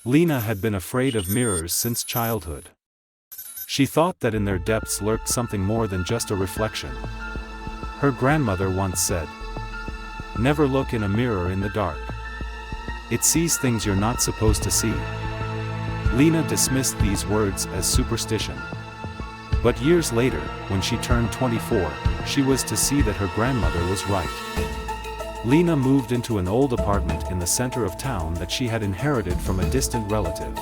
Lena had been afraid of mirrors since childhood. She thought that in their depths lurked something more than just a reflection. Her grandmother once said, "Never look in a mirror in the dark. It sees things you're not supposed to see." Lena dismissed these words as superstition. But years later, when she turned 24, she was to see that her grandmother was right. Lena moved into an old apartment in the center of town that she had inherited from a distant relative.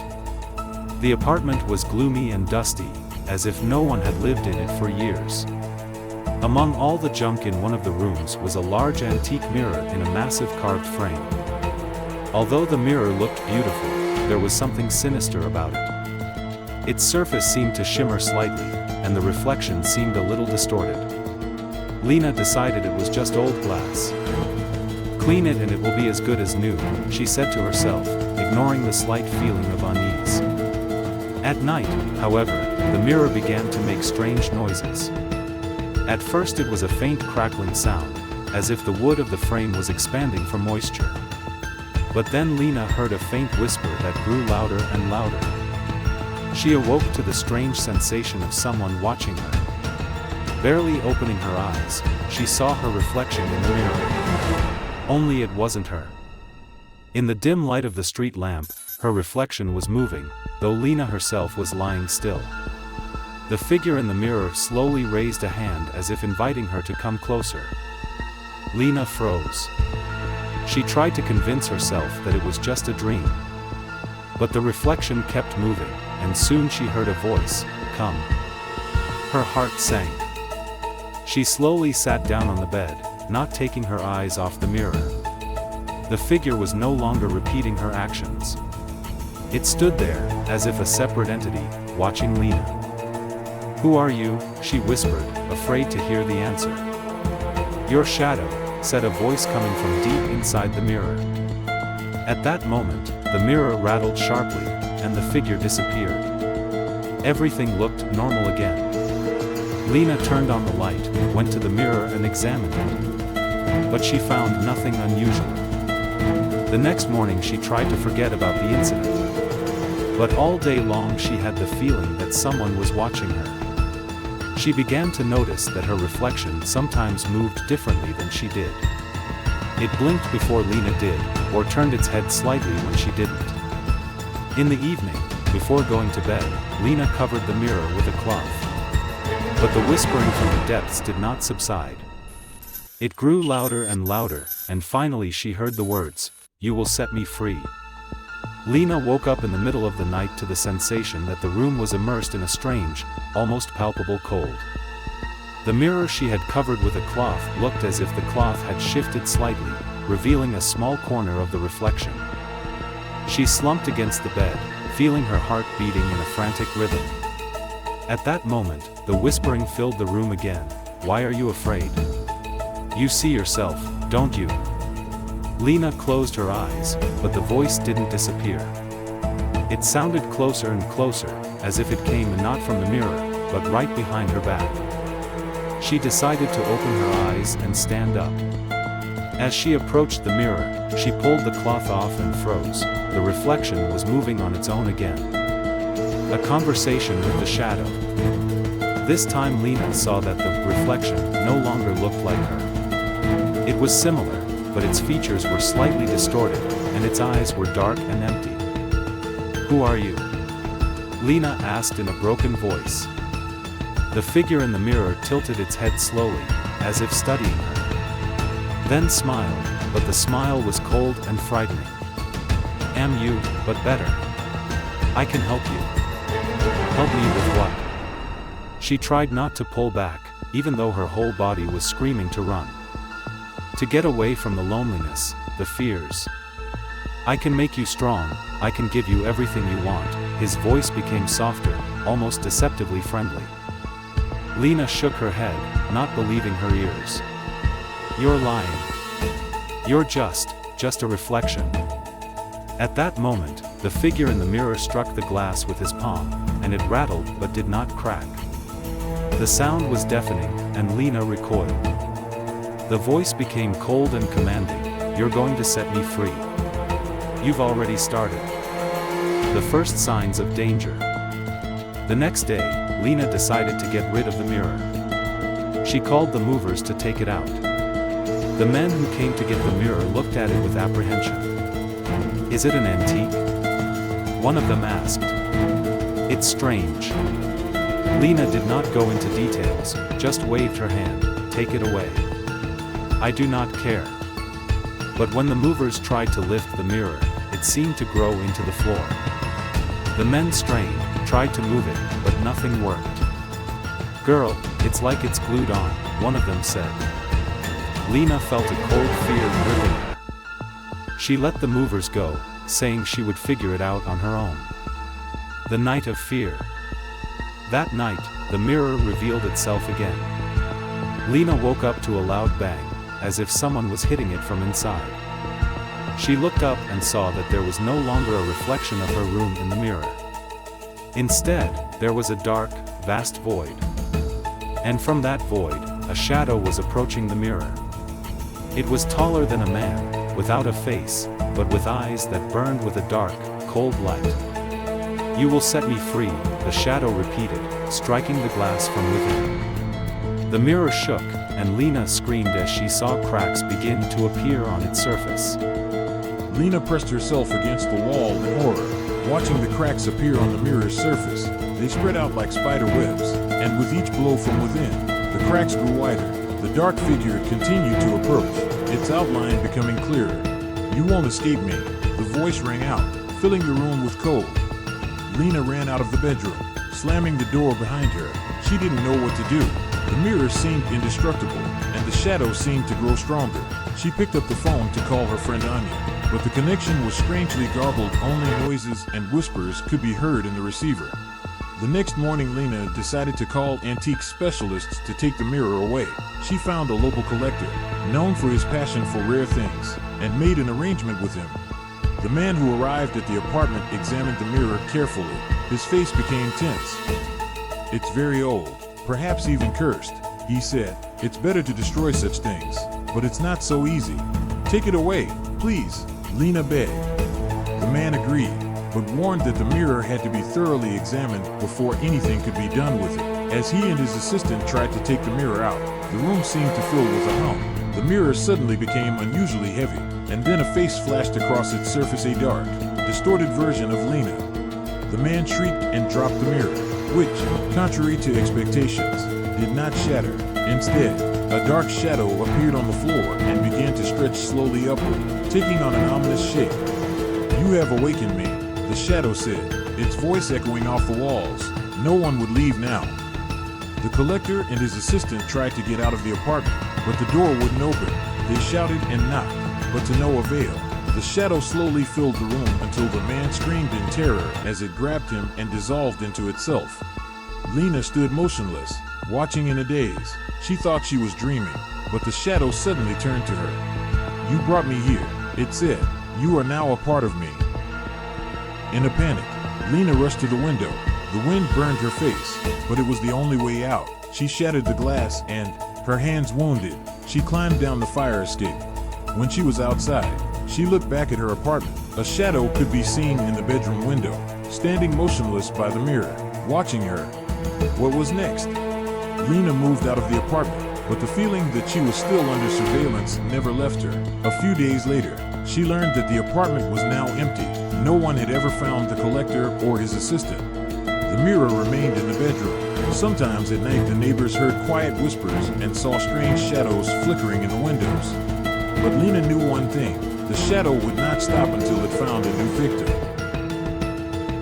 The apartment was gloomy and dusty, as if no one had lived in it for years. Among all the junk in one of the rooms was a large antique mirror in a massive carved frame. Although the mirror looked beautiful, there was something sinister about it. Its surface seemed to shimmer slightly, and the reflection seemed a little distorted. Lena decided it was just old glass. "Clean it and it will be as good as new," she said to herself, ignoring the slight feeling of unease. At night, however, the mirror began to make strange noises. At first it was a faint crackling sound, as if the wood of the frame was expanding for moisture. But then Lena heard a faint whisper that grew louder and louder. She awoke to the strange sensation of someone watching her. Barely opening her eyes, she saw her reflection in the mirror. Only it wasn't her. In the dim light of the street lamp, her reflection was moving, though Lena herself was lying still. The figure in the mirror slowly raised a hand as if inviting her to come closer. Lena froze. She tried to convince herself that it was just a dream. But the reflection kept moving, and soon she heard a voice, "Come." Her heart sank. She slowly sat down on the bed, not taking her eyes off the mirror. The figure was no longer repeating her actions. It stood there, as if a separate entity, watching Lena. "Who are you?" she whispered, afraid to hear the answer. "Your shadow," said a voice coming from deep inside the mirror. At that moment, the mirror rattled sharply, and the figure disappeared. Everything looked normal again. Lena turned on the light, went to the mirror and examined it. But she found nothing unusual. The next morning she tried to forget about the incident. But all day long she had the feeling that someone was watching her. She began to notice that her reflection sometimes moved differently than she did. It blinked before Lena did, or turned its head slightly when she didn't. In the evening, before going to bed, Lena covered the mirror with a cloth. But the whispering from the depths did not subside. It grew louder and louder, and finally she heard the words, "You will set me free." Lena woke up in the middle of the night to the sensation that the room was immersed in a strange, almost palpable cold. The mirror she had covered with a cloth looked as if the cloth had shifted slightly, revealing a small corner of the reflection. She slumped against the bed, feeling her heart beating in a frantic rhythm. At that moment, the whispering filled the room again. "Why are you afraid? You see yourself, don't you?" Lena closed her eyes, but the voice didn't disappear. It sounded closer and closer, as if it came not from the mirror, but right behind her back. She decided to open her eyes and stand up. As she approached the mirror, she pulled the cloth off and froze. The reflection was moving on its own again. A conversation with the shadow. This time Lena saw that the reflection no longer looked like her. It was similar, but its features were slightly distorted, and its eyes were dark and empty. "Who are you?" Lena asked in a broken voice. The figure in the mirror tilted its head slowly, as if studying her. Then smiled, but the smile was cold and frightening. "Am you, but better. I can help you." "Help me with what?" She tried not to pull back, even though her whole body was screaming to run. "To get away from the loneliness, the fears. I can make you strong, I can give you everything you want." His voice became softer, almost deceptively friendly. Lena shook her head, not believing her ears. "You're lying. You're just a reflection." At that moment, the figure in the mirror struck the glass with his palm, and it rattled but did not crack. The sound was deafening, and Lena recoiled. The voice became cold and commanding, "You're going to set me free. You've already started." the first signs of danger. The next day, Lena decided to get rid of the mirror. She called the movers to take it out. The men who came to get the mirror looked at it with apprehension. "Is it an antique?" one of them asked. "It's strange." Lena did not go into details, just waved her hand. "Take it away. I do not care." But when the movers tried to lift the mirror, it seemed to grow into the floor. The men strained, tried to move it, but nothing worked. "Girl, it's like it's glued on," one of them said. Lena felt a cold fear gripping her. She let the movers go, saying she would figure it out on her own. The night of fear. That night, the mirror revealed itself again. Lena woke up to a loud bang, as if someone was hitting it from inside. She looked up and saw that there was no longer a reflection of her room in the mirror. Instead, there was a dark, vast void. And from that void, a shadow was approaching the mirror. It was taller than a man, without a face, but with eyes that burned with a dark, cold light. "You will set me free," the shadow repeated, striking the glass from within. The mirror shook, and Lena screamed as she saw cracks begin to appear on its surface. Lena pressed herself against the wall in horror, watching the cracks appear on the mirror's surface. They spread out like spider webs, and with each blow from within, the cracks grew wider. The dark figure continued to approach, its outline becoming clearer. "You won't escape me," the voice rang out, filling the room with cold. Lena ran out of the bedroom, slamming the door behind her. She didn't know what to do. The mirror seemed indestructible, and the shadow seemed to grow stronger. She picked up the phone to call her friend Anya, but the connection was strangely garbled. Only noises and whispers could be heard in the receiver. The next morning, Lena decided to call antique specialists to take the mirror away. She found a local collector, known for his passion for rare things, and made an arrangement with him. The man who arrived at the apartment examined the mirror carefully. His face became tense. "It's very old, perhaps even cursed," he said. "It's better to destroy such things, but it's not so easy. Take it away, please," Lena begged. The man agreed, but warned that the mirror had to be thoroughly examined before anything could be done with it. As he and his assistant tried to take the mirror out, the room seemed to fill with a hum. The mirror suddenly became unusually heavy, and then a face flashed across its surface, a dark, distorted version of Lena. The man shrieked and dropped the mirror, which, contrary to expectations, did not shatter. Instead, a dark shadow appeared on the floor and began to stretch slowly upward, taking on an ominous shape. "You have awakened me," the shadow said, its voice echoing off the walls. No one would leave now. The collector and his assistant tried to get out of the apartment, but the door wouldn't open. They shouted and knocked, but to no avail. The shadow slowly filled the room until the man screamed in terror as it grabbed him and dissolved into itself. Lena stood motionless, watching in a daze. She thought she was dreaming, but the shadow suddenly turned to her. "You brought me here," it said. "You are now a part of me." In a panic, Lena rushed to the window. The wind burned her face, but it was the only way out. She shattered the glass and, her hands wounded, she climbed down the fire escape. When she was outside, she looked back at her apartment. A shadow could be seen in the bedroom window, standing motionless by the mirror, watching her. What was next? Lena moved out of the apartment, but the feeling that she was still under surveillance never left her. A few days later, she learned that the apartment was now empty. No one had ever found the collector or his assistant. The mirror remained in the bedroom. Sometimes at night the neighbors heard quiet whispers and saw strange shadows flickering in the windows. But Lena knew one thing: the shadow would not stop until it found a new victim.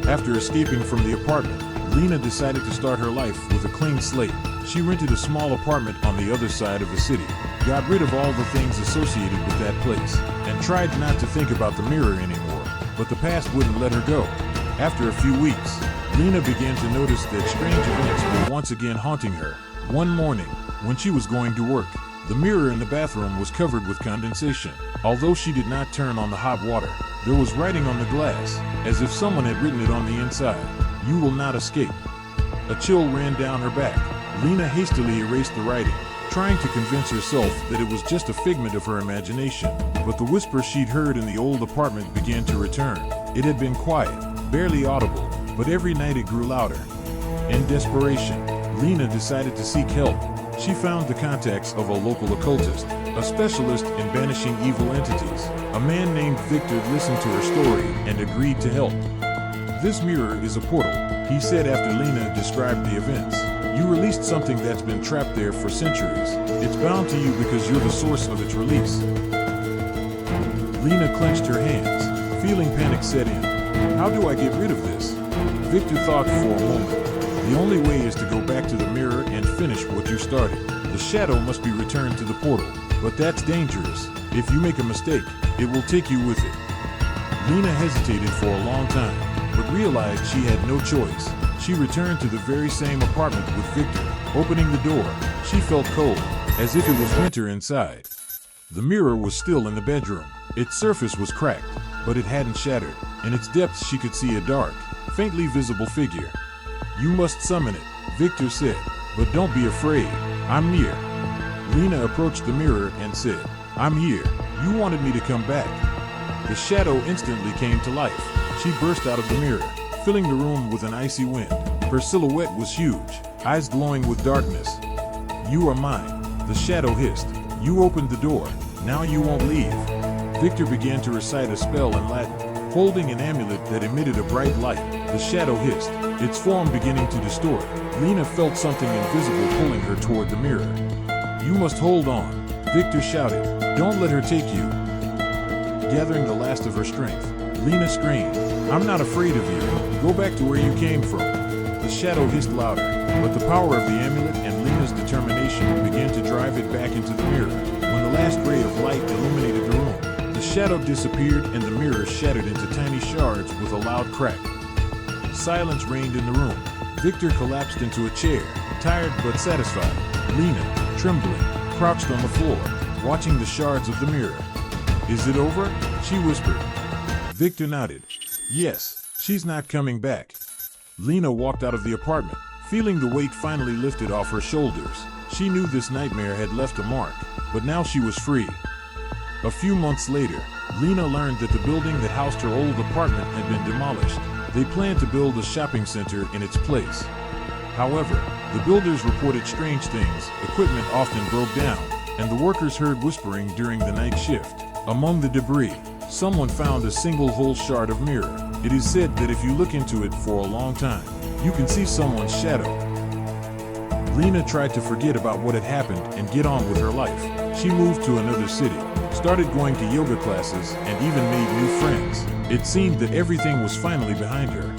After escaping from the apartment, Lena decided to start her life with a clean slate. She rented a small apartment on the other side of the city, got rid of all the things associated with that place, and tried not to think about the mirror anymore. But the past wouldn't let her go. After a few weeks, Lena began to notice that strange events were once again haunting her. One morning, when she was going to work, the mirror in the bathroom was covered with condensation. Although she did not turn on the hot water, there was writing on the glass, as if someone had written it on the inside. "You will not escape." A chill ran down her back. Lena hastily erased the writing, trying to convince herself that it was just a figment of her imagination. But the whisper she'd heard in the old apartment began to return. It had been quiet, barely audible, but every night it grew louder. In desperation, Lena decided to seek help. She found the contacts of a local occultist, a specialist in banishing evil entities. A man named Victor listened to her story and agreed to help. "This mirror is a portal," he said after Lena described the events. "You released something that's been trapped there for centuries. It's bound to you because you're the source of its release." Lena clenched her hands, feeling panic set in. "How do I get rid of this?" Victor thought for a moment. "The only way is to go back to the mirror and finish what you started. The shadow must be returned to the portal, but that's dangerous. If you make a mistake, it will take you with it." Lena hesitated for a long time, but realized she had no choice. She returned to the very same apartment with Victor. Opening the door, she felt cold, as if it was winter inside. The mirror was still in the bedroom. Its surface was cracked, but it hadn't shattered. In its depths she could see a dark, faintly visible figure. "You must summon it," Victor said, "but don't be afraid. I'm near." Lena approached the mirror and said, "I'm here. You wanted me to come back." The shadow instantly came to life. She burst out of the mirror, filling the room with an icy wind. Her silhouette was huge, eyes glowing with darkness. "You are mine," the shadow hissed. "You opened the door. Now you won't leave." Victor began to recite a spell in Latin, holding an amulet that emitted a bright light. The shadow hissed, its form beginning to distort. Lena felt something invisible pulling her toward the mirror. "You must hold on," Victor shouted. "Don't let her take you." Gathering the last of her strength, Lena screamed, "I'm not afraid of you. Go back to where you came from." The shadow hissed louder, but the power of the amulet and Lena's determination began to drive it back into the mirror. When the last ray of light illuminated the room, the shadow disappeared and the mirror shattered into tiny shards with a loud crack. Silence reigned in the room. Victor collapsed into a chair, tired but satisfied. Lena, trembling, crouched on the floor, watching the shards of the mirror. "Is it over?" she whispered. Victor nodded. "Yes, she's not coming back." Lena walked out of the apartment, feeling the weight finally lifted off her shoulders. She knew this nightmare had left a mark, but now she was free. A few months later, Lena learned that the building that housed her old apartment had been demolished. They planned to build a shopping center in its place. However, the builders reported strange things. Equipment often broke down, and the workers heard whispering during the night shift. Among the debris, someone found a single whole shard of mirror. It is said that if you look into it for a long time, you can see someone's shadow. Lena tried to forget about what had happened and get on with her life. She moved to another city, started going to yoga classes, and even made new friends. It seemed that everything was finally behind her.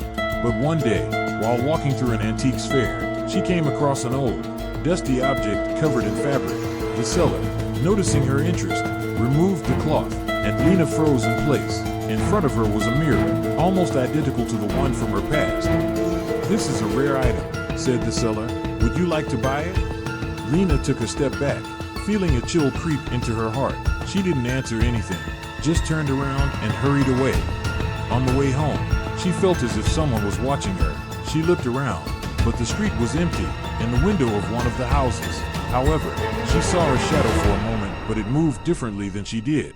But one day, while walking through an antiques fair, she came across an old, dusty object covered in fabric. The seller, noticing her interest, removed the cloth, and Lena froze in place. In front of her was a mirror, almost identical to the one from her past. "This is a rare item," said the seller. "Would you like to buy it?" Lena took a step back, feeling a chill creep into her heart. She didn't answer anything, just turned around and hurried away. On the way home, she felt as if someone was watching her. She looked around, but the street was empty, and the window of one of the houses. However, she saw her shadow for a moment, but it moved differently than she did.